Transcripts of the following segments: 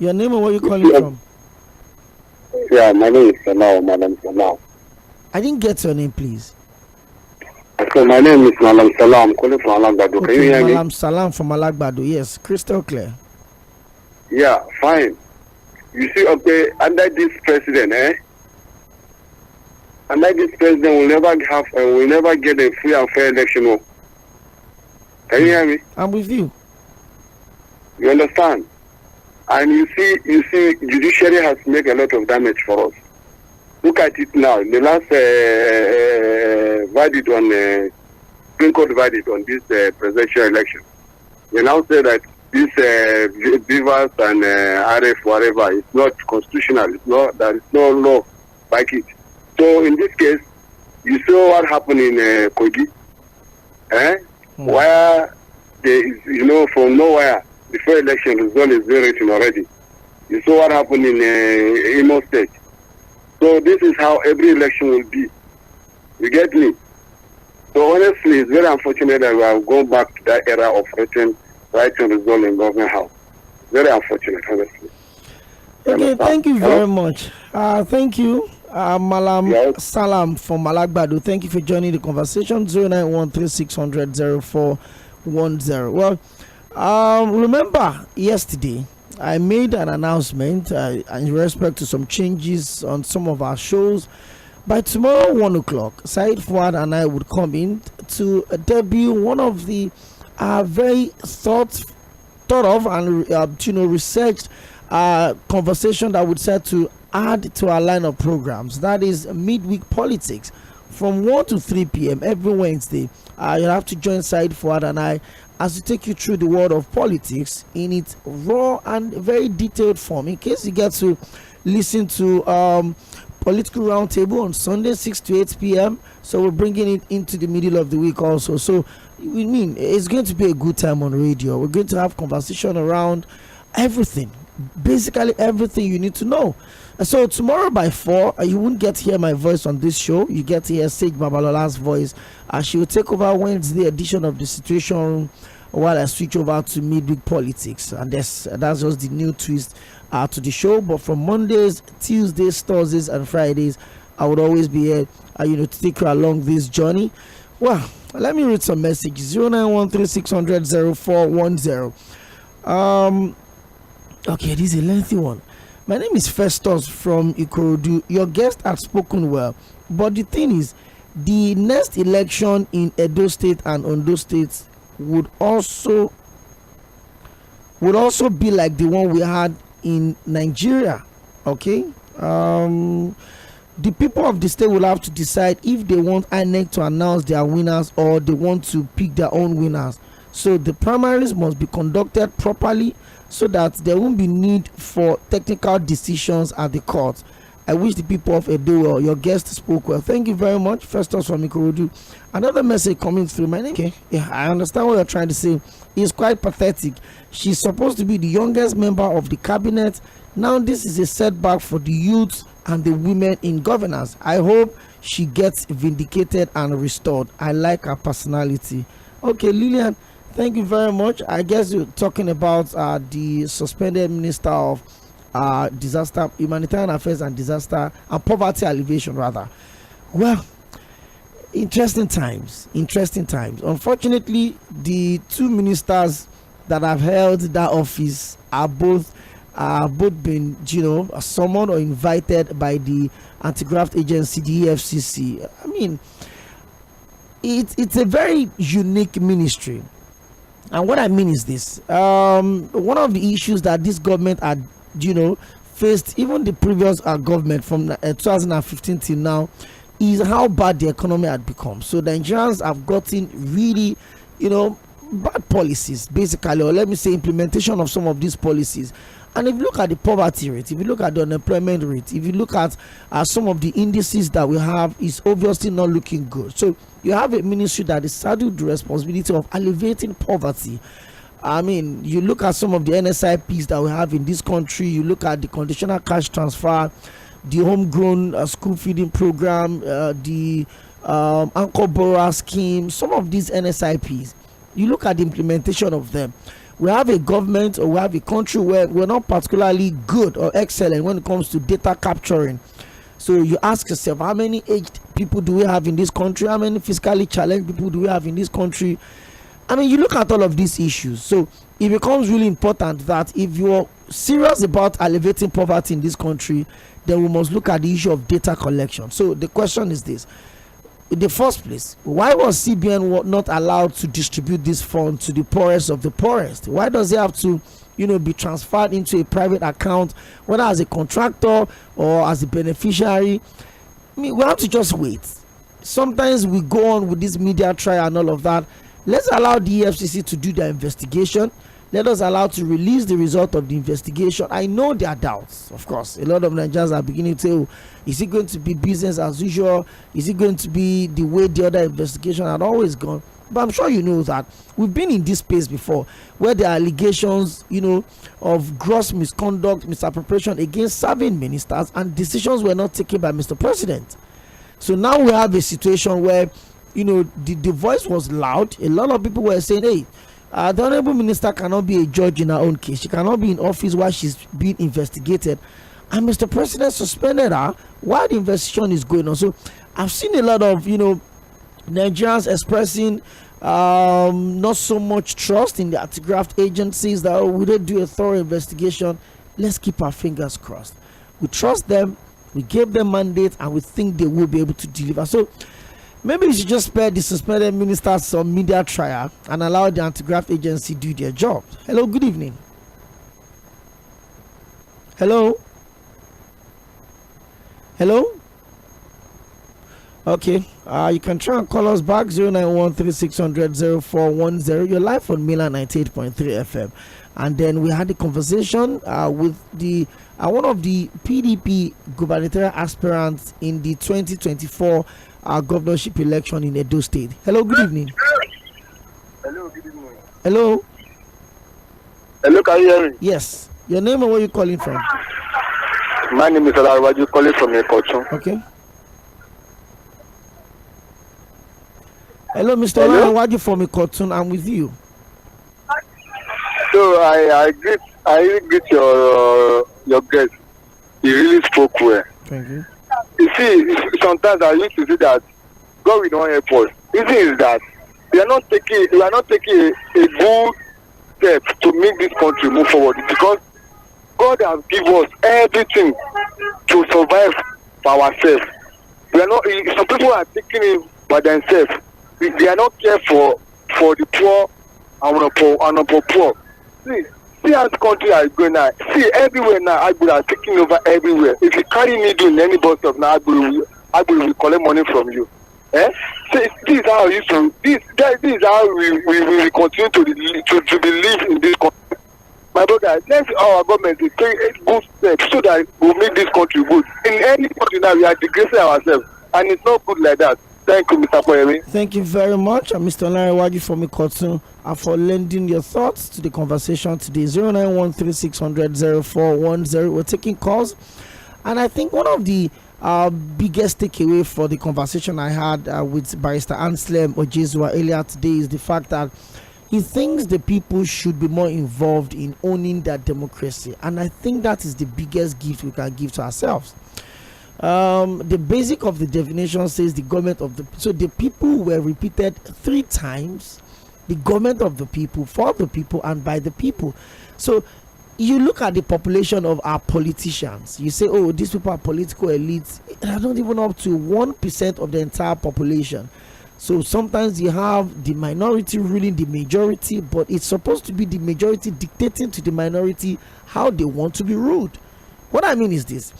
Your name and where you calling from? Yeah, my name is Salam, Madam Salam. I didn't get your name, please. So my name is Malam Salam. I'm calling from Alagbado. Okay, Can you hear Malam me? Salam from Alagbado. Yes, crystal clear. Yeah, fine. You see, okay, under this president, under this president, we'll never get a free and fair election. Oh. Can you hear me? I'm with you. You understand? And you see, judiciary has made a lot of damage for us. Look at it now. The last verdict on Supreme Court verdict on this presidential election. They now say that this 𝗵𝐹 and RF whatever is not constitutional. It's not, there is no law like it. So in this case, you saw what happened in Kogi, where there is, from nowhere before election result is very written already. You saw what happened in Imo State. So this is how every election will be. You get me? So honestly, it's very unfortunate that we are going back to that era of writing result in government house. Very unfortunate, honestly. Okay, thank you very much. Thank you, Malam Salam from Alagbado. Thank you for joining the conversation. 0913-600-0410. Well, remember yesterday, I made an announcement in respect to some changes on some of our shows. By tomorrow 1 o'clock, Said Fuad and I would come in to debut one of the very thought of and researched conversation that would set to add to our line of programs. That is midweek politics from 1 to 3 p.m. every Wednesday. You have to join Said Fuad and I as we take you through the world of politics in its raw and very detailed form. In case you get to listen to Political Roundtable on Sunday 6 to 8 p.m. So we're bringing it into the middle of the week also. So we mean it's going to be a good time on radio. We're going to have conversation around everything, basically everything you need to know. So tomorrow by 4, you won't get to hear my voice on this show. You get to hear Sage Babalola's voice. She will take over Wednesday edition of the Situation Room while I switch over to midweek politics. And that's just the new twist to the show. But from Mondays, Tuesdays, Thursdays, and Fridays, I would always be here, to take you along this journey. Well, let me read some messages. 0913-600-0410. Okay, this is a lengthy one. My name is Festus from Ikorodu. Your guest had spoken well, but the thing is, the next election in Edo State and Ondo State would also be like the one we had in Nigeria. Okay, the people of the state will have to decide if they want INEC to announce their winners or they want to pick their own winners. So the primaries must be conducted properly so that there won't be need for technical decisions at the court. I wish the people of Edo well. Your guest spoke well. Thank you very much. Festus from Ikorodu. Another message coming through. My name. Okay, yeah, I understand what you're trying to say. It's quite pathetic. She's supposed to be the youngest member of the cabinet. Now this is a setback for the youth and the women in governance. I hope she gets vindicated and restored. I like her personality. Okay, Lillian, thank you very much. I guess you're talking about the suspended minister of disaster, humanitarian affairs and disaster and poverty alleviation rather. Well, interesting times. Unfortunately, the two ministers that have held that office are both been summoned or invited by the anti-graft agency, the EFCC. I mean, it's a very unique ministry. And what I mean is this: one of the issues that this government had faced, even the previous government from 2015 till now, is how bad the economy had become. So the Nigerians have gotten really bad policies, basically, or let me say implementation of some of these policies. And if you look at the poverty rate, if you look at the unemployment rate, if you look at some of the indices that we have, is obviously not looking good. So you have a ministry that is saddled the responsibility of alleviating poverty. I mean, you look at some of the NSIPs that we have in this country, you look at the conditional cash transfer, the homegrown school feeding program, the anchor borrower scheme, some of these NSIPs, you look at the implementation of them. we have a government or we have a country where we're not particularly good or excellent when it comes to data capturing. So you ask yourself, how many aged people do we have in this country? How many physically challenged people do we have in this country? I mean, you look at all of these issues. So it becomes really important that if you're serious about alleviating poverty in this country, then we must look at the issue of data collection. So the question is this: in the first place, why was CBN not allowed to distribute this fund to the poorest of the poorest? Why does it have to, be transferred into a private account, whether as a contractor or as a beneficiary? I mean, we have to just wait. Sometimes we go on with this media trial and all of that. Let's allow the EFCC to do their investigation. Let us allow to release the result of the investigation. I know there are doubts, of course. A lot of Nigerians are beginning to say, oh, is it going to be business as usual? Is it going to be the way the other investigation had always gone? But I'm sure you know that we've been in this space before, where there are allegations, of gross misconduct, misappropriation against serving ministers, and decisions were not taken by Mr. President. So now we have a situation where, the voice was loud. A lot of people were saying, hey, the honorable minister cannot be a judge in her own case. She cannot be in office while she's being investigated. And Mr. President suspended her while the investigation is going on. So I've seen a lot of, Nigerians expressing not so much trust in the anti-graft agencies that we don't do a thorough investigation. Let's keep our fingers crossed. We trust them. We gave them mandate, and we think they will be able to deliver. So maybe we should just spare the suspended ministers some media trial and allow the anti-graft agency do their job. Hello, good evening. Hello. Okay, you can try and call us back 09136000410. You're live on Mila 98.3 FM, and then we had a conversation with the one of the PDP gubernatorial aspirants in the 2024 governorship election in Edo State. Hello, good evening. Hello, good evening. Hello, Can you hear me? yes. Your name and where you calling from? My name is 𝗪𝗏 calling from 𝗪𝗵. Okay. Hello, Mr. Hello? 𝗪𝗏 from 𝗪𝗏. I'm with you. So I really greet your guest. He really spoke well. Thank you. You see, sometimes I used to say that God will not help us. The reason is that we are not taking a good step to make this country move forward, because God has given us everything to survive for ourselves. We are not. Some people are taking it by themselves. They are not care for the poor and the poor. See how the country is going now. See, everywhere now, Agbo are taking over everywhere. If you carry needle in any bus stop now, Agbo will collect money from you. See, this is how we used to. This is how we continue to believe in this country. My brother, let's our government to take a good step so that we'll make this country good. In any country now, we are degrading ourselves, and it's not good like that. Thank you, Mr. Opeyemi. Thank you very much, Mr. 𝗪𝗏 from 𝗪𝗏, for lending your thoughts to the conversation today. 09136000410. We're taking calls, and I think one of the biggest takeaway for the conversation I had with Barrister ANSLEM 𝗪𝗏 earlier today is the fact that he thinks the people should be more involved in owning their democracy, and I think that is the biggest gift we can give to ourselves. The basic of the definition says the government of the, so the people were repeated 3 times: the government of the people, for the people, and by the people. So you look at the population of our politicians, you say, oh, these people are political elites. They are not even up to 1% of the entire population. So sometimes you have the minority ruling the majority, but it's supposed to be the majority dictating to the minority how they want to be ruled. What I mean is this: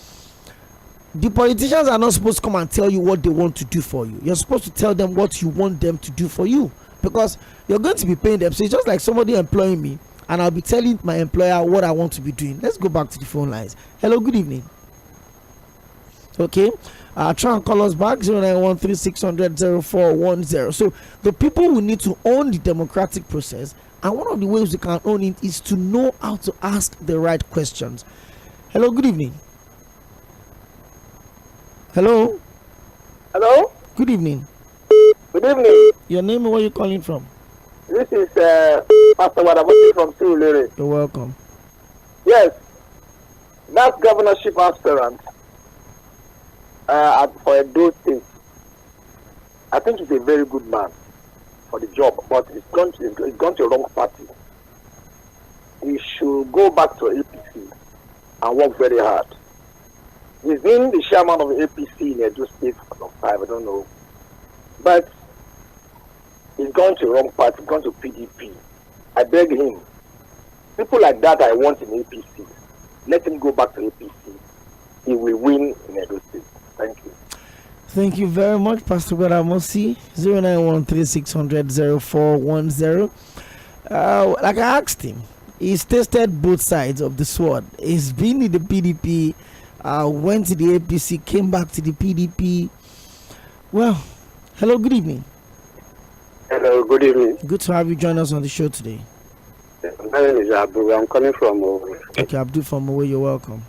the politicians are not supposed to come and tell you what they want to do for you. You're supposed to tell them what you want them to do for you, because you're going to be paying them. So it's just like somebody employing me, and I'll be telling my employer what I want to be doing. Let's go back to the phone lines. Hello, good evening. Okay, try and call us back 09136000410. So the people will need to own the democratic process, and one of the ways we can own it is to know how to ask the right questions. Hello, good evening. Hello. Hello. Good evening. Good evening. Your name and where you calling from? This is Pastor Wadaboti from 𝗪𝗏. You're welcome. Yes, that governorship aspirant for Edo State, I think he's a very good man for the job, but he's gone to the wrong party. He should go back to APC and work very hard. He's been the chairman of the APC in Edo State for some time, I don't know. But he's gone to the wrong party, he's gone to PDP. I beg him. People like that I want in APC. Let him go back to APC. He will win in Edo State. Thank you. Thank you very much, Pastor 𝗪𝗛. 0913-600-0410. Like I asked him, he's tested both sides of the sword. He's been in the PDP, went to the APC, came back to the PDP. Well, hello, good evening. Hello, good evening. Good to have you join us on the show today. My name is Abu. I'm coming from Okay, Abdul from Owe, you're welcome.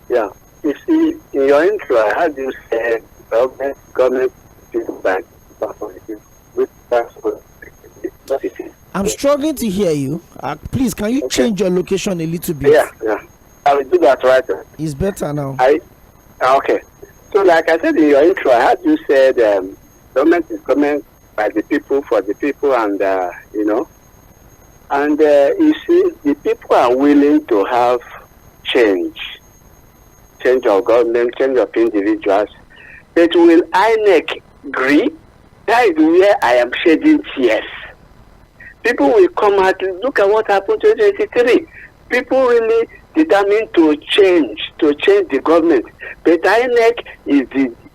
Yeah. You see, in your intro, I heard you say government feedback. I'm struggling to hear you. Please, can you change your location a little bit? Yeah. I will do that right. It's better now. Okay. So, like I said in your intro, I heard you said government is coming by the people, for the people, and you know. And you see, the people are willing to have change of government, change of individuals. But will INEC agree? That is where I am shedding tears. People will come out and look at what happened in 2023. People really determined to change the government. But INEC is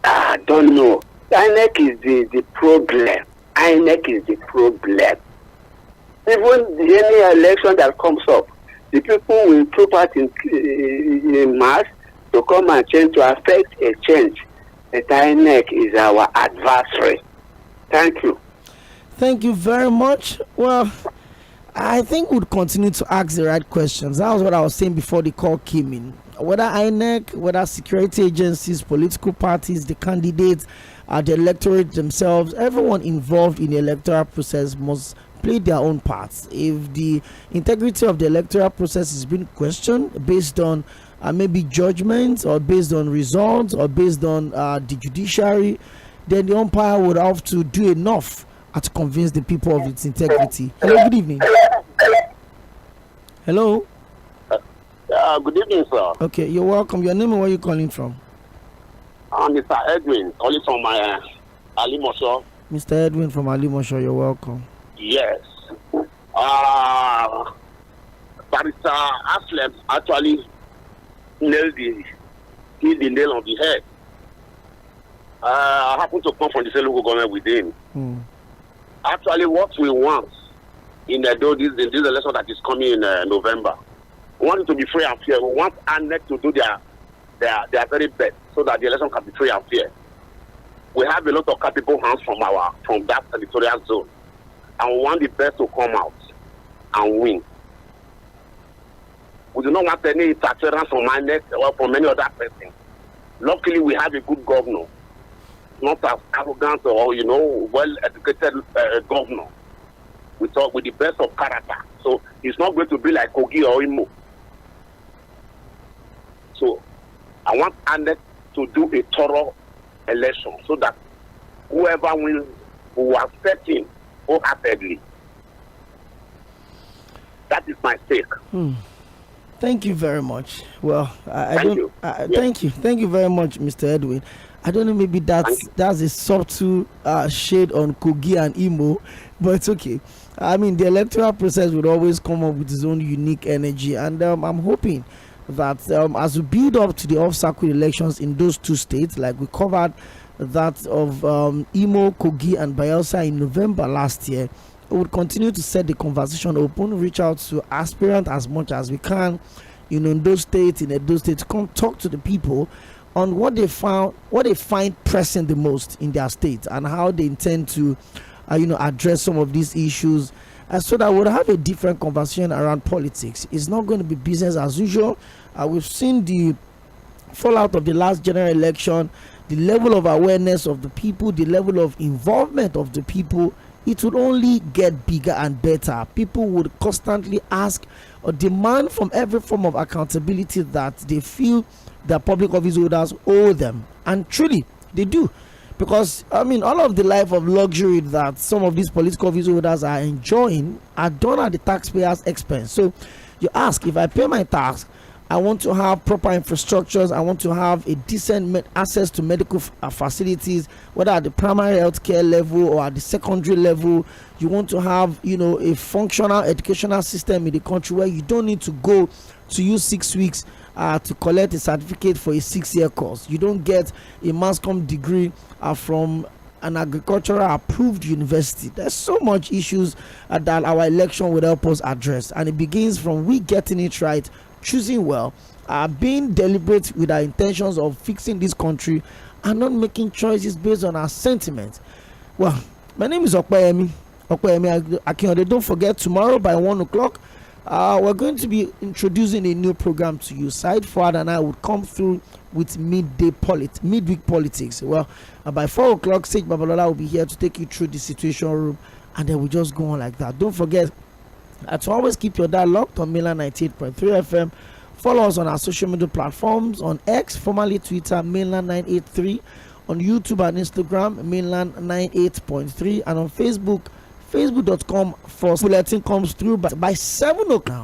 I don't know. INEC is the problem. INEC is the problem. Even any election that comes up, the people will troop out in mass to come and change, to affect a change. The INEC is our adversary. Thank you. Thank you very much. Well, I think we'll continue to ask the right questions. That was what I was saying before the call came in. Whether INEC, whether security agencies, political parties, the candidates, the electorate themselves, everyone involved in the electoral process must play their own parts. If the integrity of the electoral process is being questioned based on maybe judgments, or based on results, or based on the judiciary, then the umpire would have to do enough to convince the people of its integrity. Hello, good evening. Hello. Good evening, sir. Okay, you're welcome. Your name and where you calling from? I'm Mr. Edwin, calling from 𝗪𝗛𝘃. Mr. Edwin from 𝗪𝗛𝘃, you're welcome. Yes. Barrister ANSLEM actually hit the nail on the head. I happen to come from the same local government within. Actually, what we want in this election that is coming in November, we want it to be free and fair. We want INEC to do their very best so that the election can be free and fair. We have a lot of capable hands from that editorial zone, and we want the best to come out and win. We do not want any interference from INEC or from any other person. Luckily, we have a good governor, not as arrogant or well-educated governor. We talk with the best of character, so it's not going to be like Kogi or Imo. So I want INEC to do a thorough election so that whoever wins will accept him wholeheartedly. That is my stake. Thank you very much. Well, Thank you very much, Mr. Edwin. I don't know, maybe that's a subtle shade on Kogi and Imo, but it's okay. I mean, the electoral process would always come up with its own unique energy, and I'm hoping that as we build up to the off-circuit elections in those two states, like we covered that of Imo, Kogi, and Bayelsa in November last year, we would continue to set the conversation open, reach out to aspirants as much as we can, in those states, to come talk to the people on what they find pressing the most in their state and how they intend to, address some of these issues, so that we'll have a different conversation around politics. It's not going to be business as usual. We've seen the fallout of the last general election, the level of awareness of the people, the level of involvement of the people it would only get bigger and better. People would constantly ask or demand from every form of accountability that they feel the public office holders owe them, and truly they do. Because I mean, all of the life of luxury that some of these political office holders are enjoying are done at the taxpayers' expense. So you ask, if I pay my tax, I want to have proper infrastructures, I want to have a decent access to medical facilities, whether at the primary health care level or at the secondary level. You want to have, you know, a functional educational system in the country where you don't need to go to use 6 weeks to collect a certificate for a 6-year course. You don't get a mass comm degree from an agricultural approved university. There's so much issues that our election will help us address, and it begins from we getting it right, choosing well, being deliberate with our intentions of fixing this country, and not making choices based on our sentiments. Well, my name is Opeyemi Akinyode. Don't forget, tomorrow by 1 o'clock, we're going to be introducing a new program to you. Side Forward and I would come through with midweek politics. Well, by 4 o'clock, Sage Babalola will be here to take you through the situation room, and then we just go on like that. Don't forget to always keep your dial locked on Mainland 98.3 FM. Follow us on our social media platforms on X, formerly Twitter, Mainland 983, on YouTube and Instagram, Mainland 98.3, and on Facebook, facebook.com. Bulletin comes through by 7 o'clock.